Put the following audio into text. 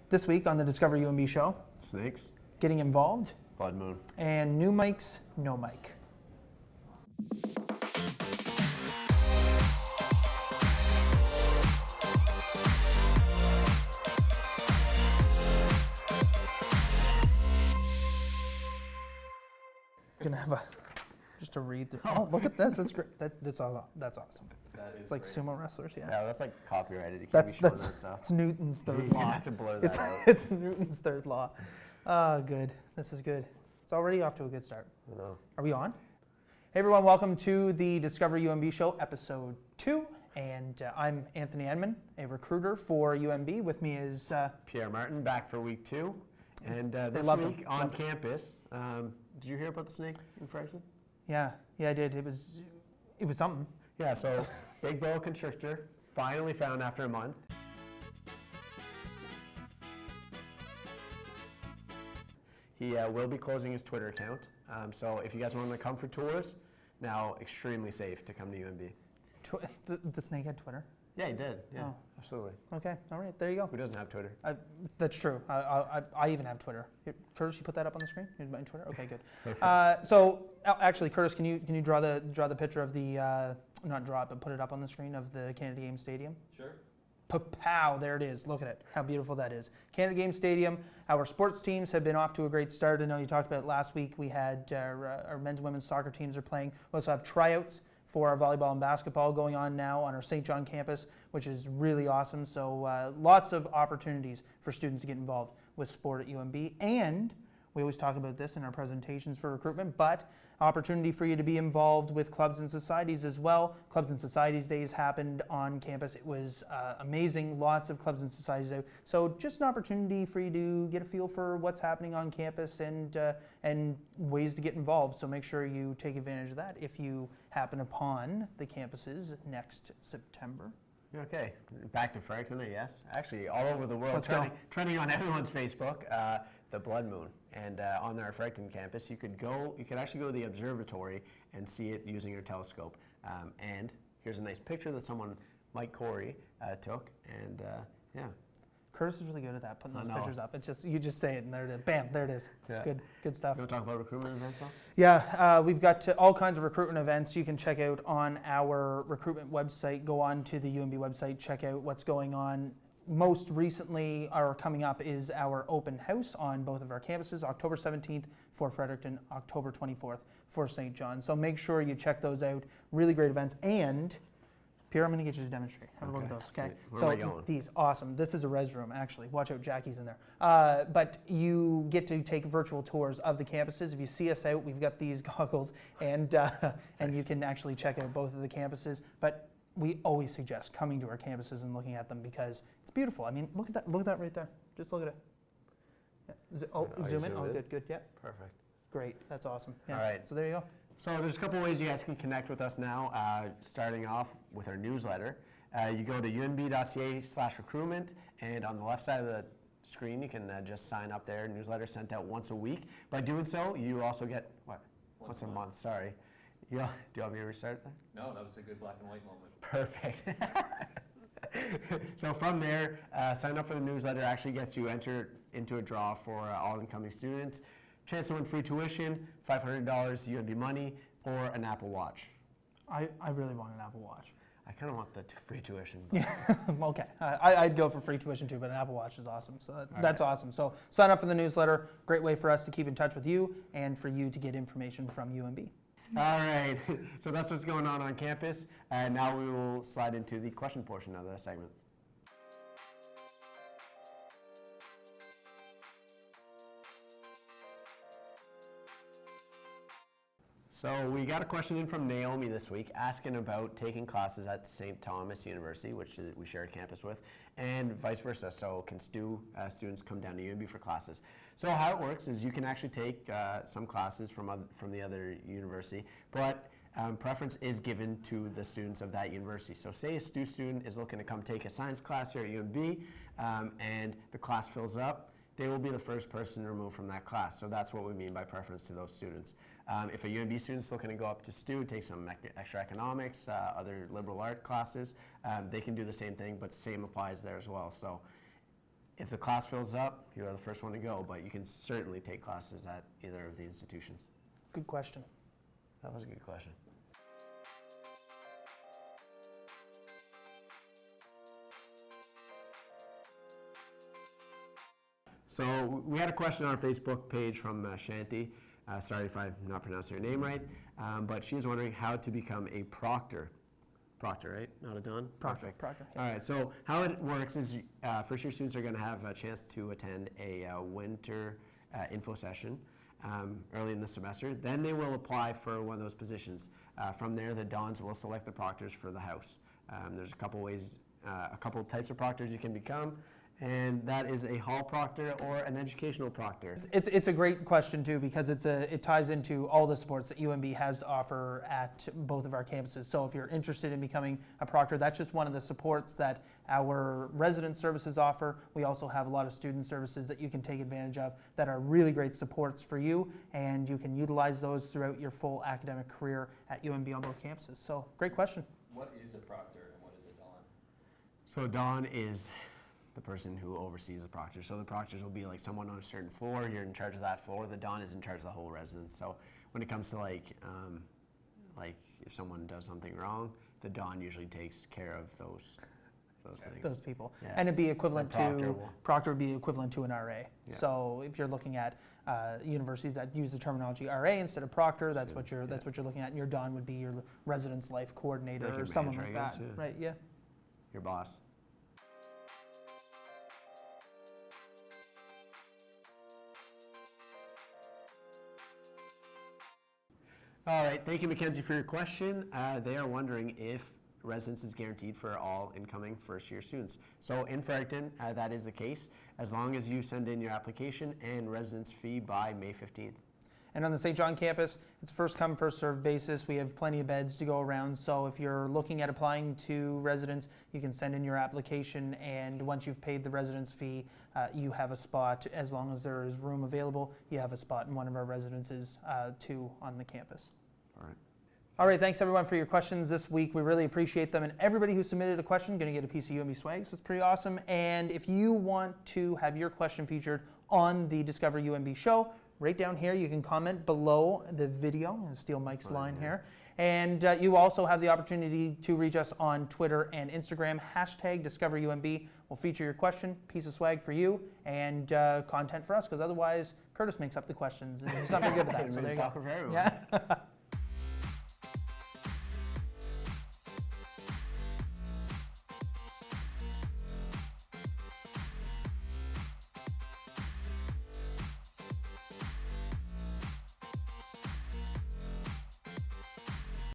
This week on the Discover UMB show, Snakes, getting involved, blood moon, and new mics, no mic. Gonna have just a read through. Oh, look at this! That's great. That's awesome. It's like great. sumo wrestlers, yeah. Yeah, that's like copyrighted. You can't be showing that stuff. It's Newton's third He's law. gonna have to blur that out. It's Newton's third law. Good. This is good. It's already off to a good start. I know. Are we on? Hey everyone, welcome to the Discover UMB show, episode 2. And I'm Anthony Enman, a recruiter for UMB. With me is Pierre Martin, back for week 2. And this week on campus, did you hear about the snake infection? Yeah, I did. It was something. Yeah, so big boa constrictor, finally found after a month. He will be closing his Twitter account. So if you guys want to come for tours, now extremely safe to come to UMB. The snake had Twitter? Yeah, he did. Yeah, Oh. absolutely. Okay, all right, there you go. Who doesn't have Twitter? That's true. I even have Twitter. Here, Curtis, you put that up on the screen? Here's my Twitter. Okay, good. So actually, Curtis, can you draw the picture of the not draw it, but put it up on the screen of the Canada Game Stadium? Sure. Pow! There it is. Look at it. How beautiful that is. Canada Game Stadium. Our sports teams have been off to a great start. I know you talked about it last week. We had our men's and women's soccer teams are playing. We also have tryouts for our volleyball and basketball going on now on our St. John campus, which is really awesome. So lots of opportunities for students to get involved with sport at UMB. And we always talk about this in our presentations for recruitment, but opportunity for you to be involved with clubs and societies as well. Clubs and Societies Days happened on campus. It was amazing, lots of clubs and societies out. So just an opportunity for you to get a feel for what's happening on campus and ways to get involved. So make sure you take advantage of that if you happen upon the campuses next September. Okay, back to Fredericton, I guess. Actually, all over the world, Let's go. trending on everyone's Facebook, the blood moon. And on our Fredericton campus, you could actually go to the observatory and see it using your telescope. And here's a nice picture that Mike Corey, took. And yeah. Curtis is really good at that, putting those No. pictures up. You just say it and there it is. Bam, there it is. Yeah. Good stuff. You want to talk about recruitment events though? Yeah, we've got all kinds of recruitment events you can check out on our recruitment website. Go on to the UMB website, check out what's going on. Most recently, coming up is our open house on both of our campuses, October 17th for Fredericton, October 24th for St. John. So make sure you check those out. Really great events. And Pierre, I'm going to get you to demonstrate. Have a look at those. Okay. Where So am I going? these awesome. This is a res room actually. Watch out, Jackie's in there. But you get to take virtual tours of the campuses. If you see us out, we've got these goggles, and you can actually check out both of the campuses. But we always suggest coming to our campuses and looking at them because it's beautiful. I mean, look at that. Look at that right there. Just look at it. Yeah. Zoom in. Oh, good. Yeah. Perfect. Great. That's awesome. Yeah. All right. So there you go. So there's a couple ways you guys can connect with us now, starting off with our newsletter. You go to umb.ca/recruitment, and on the left side of the screen, you can just sign up there. Newsletter sent out once a week. By doing so, you also get, what? Once a month, sorry. Do you want me to restart that? No, that was a good black and white moment. Perfect. So from there, sign up for the newsletter actually gets you entered into a draw for all incoming students. Chance to win free tuition, $500 UMB money, or an Apple Watch. I really want an Apple Watch. I kind of want the free tuition. But Yeah, okay. I'd go for free tuition too, but an Apple Watch is awesome. So that's awesome. So sign up for the newsletter. Great way for us to keep in touch with you and for you to get information from UMB. All right, so that's what's going on campus. Now we will slide into the question portion of the segment. So we got a question in from Naomi this week asking about taking classes at St. Thomas University, which we share a campus with, and vice versa. So can students come down to UMB for classes? So how it works is you can actually take some classes from the other university, but preference is given to the students of that university. So say a student is looking to come take a science class here at UMB, and the class fills up, they will be the first person removed from that class. So that's what we mean by preference to those students. If a UMB student's looking to go up to STU, take some extra economics, other liberal art classes, they can do the same thing, but same applies there as well. So If the class fills up, you are the first one to go, but you can certainly take classes at either of the institutions. Good question. That was a good question. So we had a question on our Facebook page from Shanti. Sorry if I'm not pronouncing her name right, but she is wondering how to become a proctor. Proctor, right? Not a Don? Perfect. Proctor. All right, so how it works is first-year students are going to have a chance to attend a winter info session early in the semester. Then they will apply for one of those positions. From there, the Dons will select the proctors for the house. There's a couple ways, a couple types of proctors you can become, and that is a hall proctor or an educational proctor. It's a great question too, because it ties into all the supports that UMB has to offer at both of our campuses. So if you're interested in becoming a proctor, that's just one of the supports that our resident services offer. We also have a lot of student services that you can take advantage of that are really great supports for you, and you can utilize those throughout your full academic career at UMB on both campuses. So great question. What is a proctor and what is a Don? So Don is the person who oversees the proctor. So the proctors will be like someone on a certain floor. You're in charge of that floor. The Don is in charge of the whole residence. So when it comes to like if someone does something wrong, the Don usually takes care of those things. Those people. Yeah. And it'd be equivalent proctor to, will- proctor would be equivalent to an RA. Yeah. So if you're looking at universities that use the terminology RA instead of proctor, that's So, what you're yeah. that's what you're looking at. And your Don would be your residence life coordinator Like or your someone like manager, I that. guess, yeah. Right, yeah. Your boss. All right, thank you, Mackenzie, for your question. They are wondering if residence is guaranteed for all incoming first-year students. So in Fredericton, that is the case, as long as you send in your application and residence fee by May 15th. And on the St. John campus, it's first come, first served basis. We have plenty of beds to go around. So if you're looking at applying to residence, you can send in your application, and once you've paid the residence fee, you have a spot. As long as there is room available, you have a spot in one of our residences too on the campus. All right. All right, thanks everyone for your questions this week. We really appreciate them. And everybody who submitted a question going to get a piece of UMB swag, so it's pretty awesome. And if you want to have your question featured on the Discover UMB show, right down here, you can comment below the video. I'm going to steal Mike's line here. And you also have the opportunity to reach us on Twitter and Instagram. # Discover UMB. We'll feature your question, piece of swag for you, and content for us, because otherwise Curtis makes up the questions, and he's not very good at that. So there you go. For everyone. Yeah.